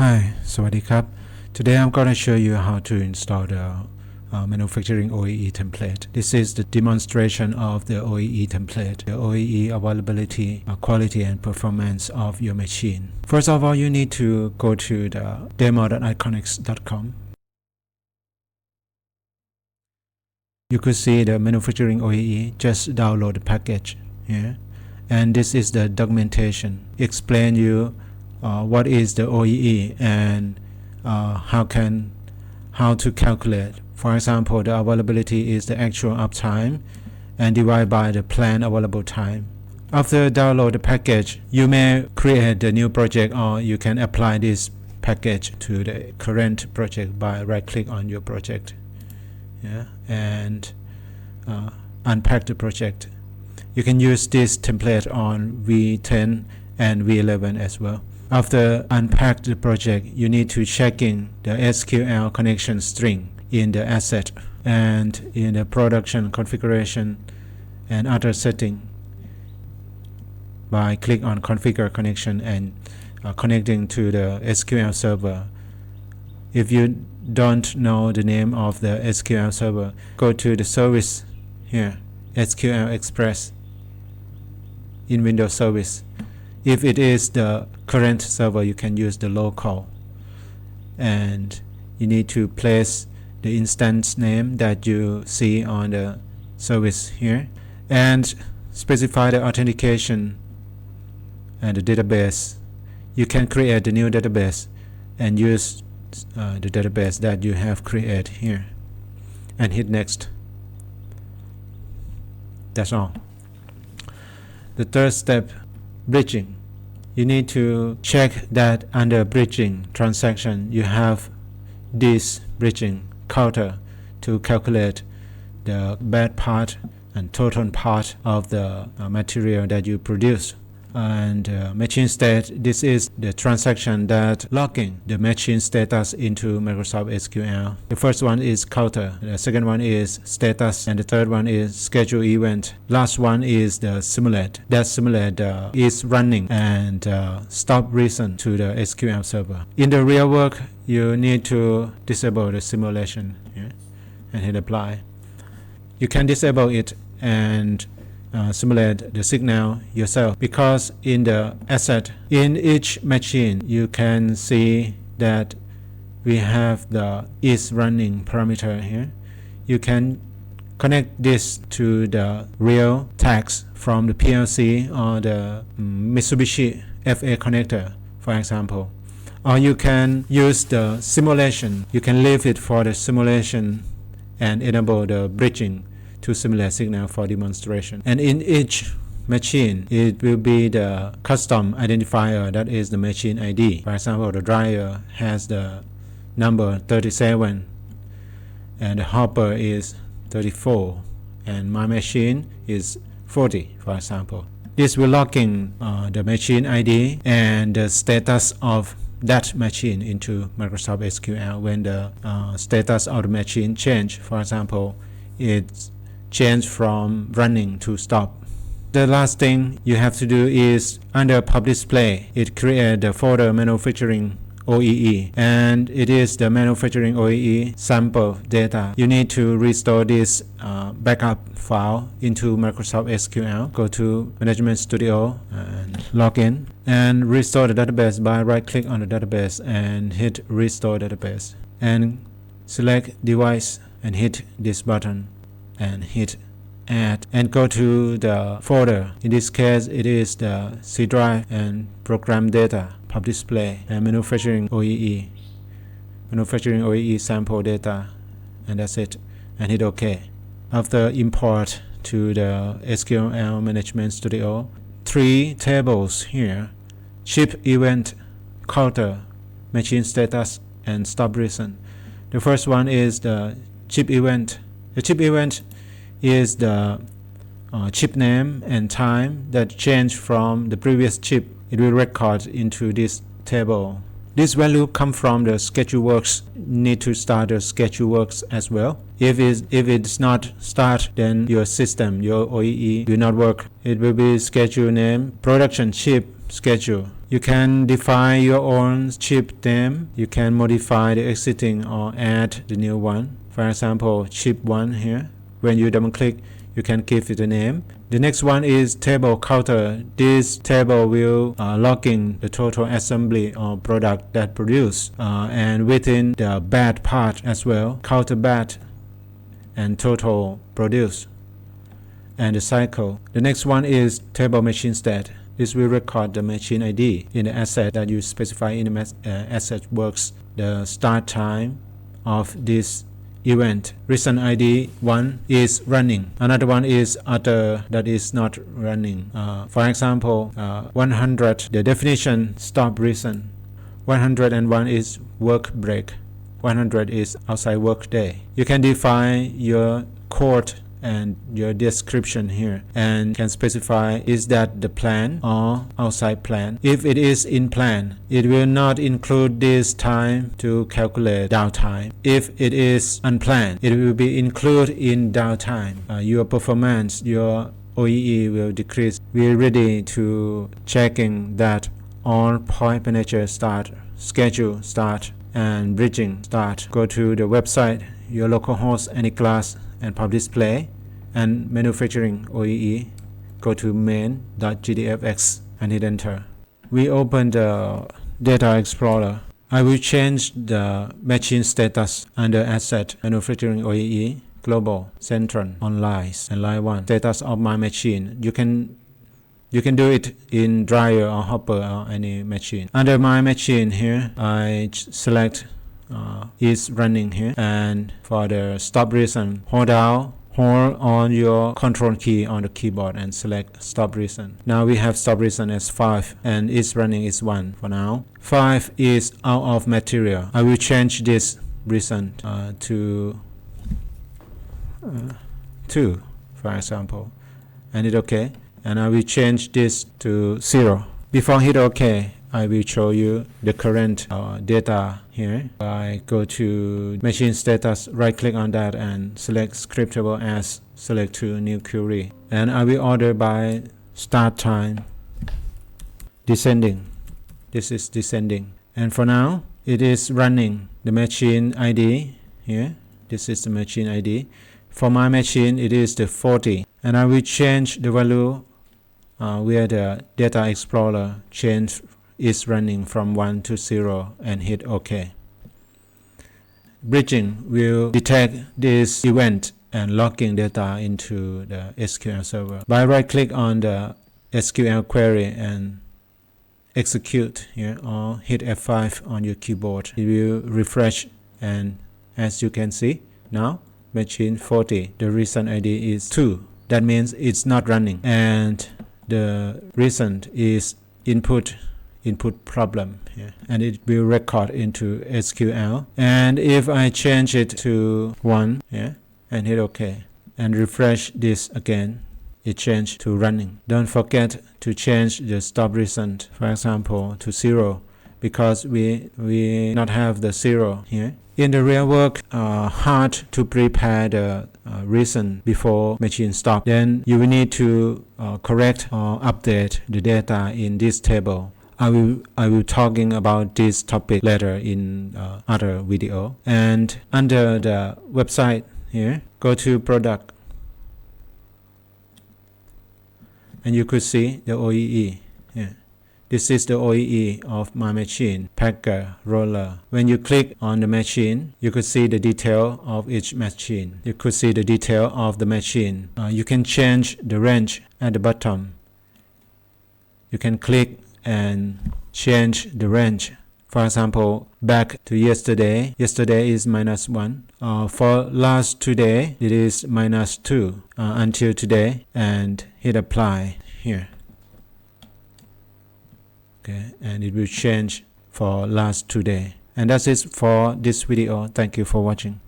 Hi สวัสดีครับ Today I'm going to show you how to install the manufacturing OEE template. This is the demonstration of the OEE template, the OEE availability, quality and performance of your machine. First of all, you need to go to the demo.iconics.com. You could see the manufacturing OEE. Just download the package here, and this is the documentation. Explain you what is the OEE and how to calculate. For example, the availability is the actual uptime and divide by the planned available time. After download the package, you may create a new project, or you can apply this package to the current project by right click on your project, and unpack the project. You can use this template on V10 and V11 as well. After unpack the project, you need to check in the SQL connection string in the asset and in the production configuration and other setting by click on configure connection and connecting to the SQL server. If you don't know the name of the SQL server, go to the service here, SQL Express in Windows Service. If it is the current server, you can use the local, and you need to place the instance name that you see on the service here, and specify the authentication and the database. You can create the new database and use the database that you have created here, and hit next. That's all. The third step, bridging. You need to check that under bridging transaction you have this bridging counter to calculate the bad part and total part of the material that you produce. And machine state, this is the transaction that logging the machine status into Microsoft SQL. The first one is counter, the second one is status, and the third one is schedule event. Last one is the simulate. That simulate is running and stop reason to the SQL server. In the real work, you need to disable the simulation and hit apply. You can disable it and simulate the signal yourself, because in the asset in each machine you can see that we have the is running parameter here. You can connect this to the real tags from the PLC or the Mitsubishi FA connector, for example, or you can use the simulation. You can leave it for the simulation and enable the bridging to simulate signal for demonstration. And in each machine, it will be the custom identifier, that is the machine ID. For example, the dryer has the number 37 and the hopper is 34 and my machine is 40, for example. This will log in the machine ID and the status of that machine into Microsoft SQL. When the status of the machine change, for example, it's change from running to stop. The last thing you have to do is under public display, it create the folder manufacturing OEE, and it is the manufacturing OEE sample data. You need to restore this backup file into Microsoft SQL. Go to Management Studio and log in and restore the database by right click on the database and hit restore database, and select device and hit this button and hit add, and go to the folder. In this case it is the C drive and program data, pub display, and manufacturing OEE sample data, and that's it, and hit OK. After import to the SQL Management Studio, 3 tables here: chip event, counter, machine status, and stop reason. The first one is the chip event. The chip event is the chip name and time that changed from the previous chip. It will record into this table. This value come from the schedule works. Need to start the schedule works as well. If it's not start, then your system, your OEE will not work. It will be schedule name, production chip schedule, You can define your own chip name. You can modify the existing or add the new one. For example, chip 1 here. When you double click, you can give it a name. The next one is table counter. This table will logging the total assembly or product that produced and within the batch part as well, counter batch and total produced and the cycle. The next one is table machine state. This will record the machine ID in the asset that you specify in the asset works, the start time of this event. Recent ID 1 is running. Another one is other that is not running. For example, 100, the definition stop recent. 101 is work break. 100 is outside work day. You can define your code and your description here and can specify is that the plan or outside plan. If it is in plan, it will not include this time to calculate downtime. If it is unplanned, it will be included in downtime. Your performance, your OEE will decrease. We are ready to checking that all point manager start, schedule start, and bridging start. Go to the website, your localhost, any class, and pub display and manufacturing OEE. Go to main.gdfx and hit enter. We open the Data Explorer. I will change the machine status under Asset, Manufacturing OEE, Global, Central, Online, and Line 1. Status of my machine. You can do it in dryer or hopper or any machine. Under my machine here, I select is running here, and for the stop reason, hold on your control key on the keyboard and select stop reason. Now we have stop reason as 5 and is running is 1 for now. 5 is out of material. I will change this reason to 2 for example and hit OK, and I will change this to 0. Before hit OK, I will show you the current data here. I go to machine status, right click on that and select scriptable as, select to new query, and I will order by start time descending. This is descending, and for now it is running. The machine ID here, this is the machine ID. For my machine it is the 40, and I will change the value where the Data Explorer change is running from 1 to 0 and hit OK. Bridging will detect this event and logging data into the SQL server. By right click on the SQL query and execute here or hit F5 on your keyboard. It will refresh, and as you can see now machine 40, the recent ID is 2. That means it's not running, and the reason is input problem here, and it will record into SQL. And if I change it to 1 here and hit OK and refresh this again, it changed to running. Don't forget to change the stop reason, for example, to 0, because we not have the 0 here. In the real work, hard to prepare the reason before machine stop. Then you will need to correct or update the data in this table. I will talking about this topic later in other video. And under the website here, go to product, and you could see the OEE here. This is the OEE of my machine, packer, roller. When you click on the machine, you could see the detail of each machine. You could see the detail of the machine. You can change the range at the bottom. You can click and change the range. For example, back to yesterday. Yesterday is -1. For last today, it is -2 until today, and hit apply here. Okay, and it will change for last today. And that's it for this video. Thank you for watching.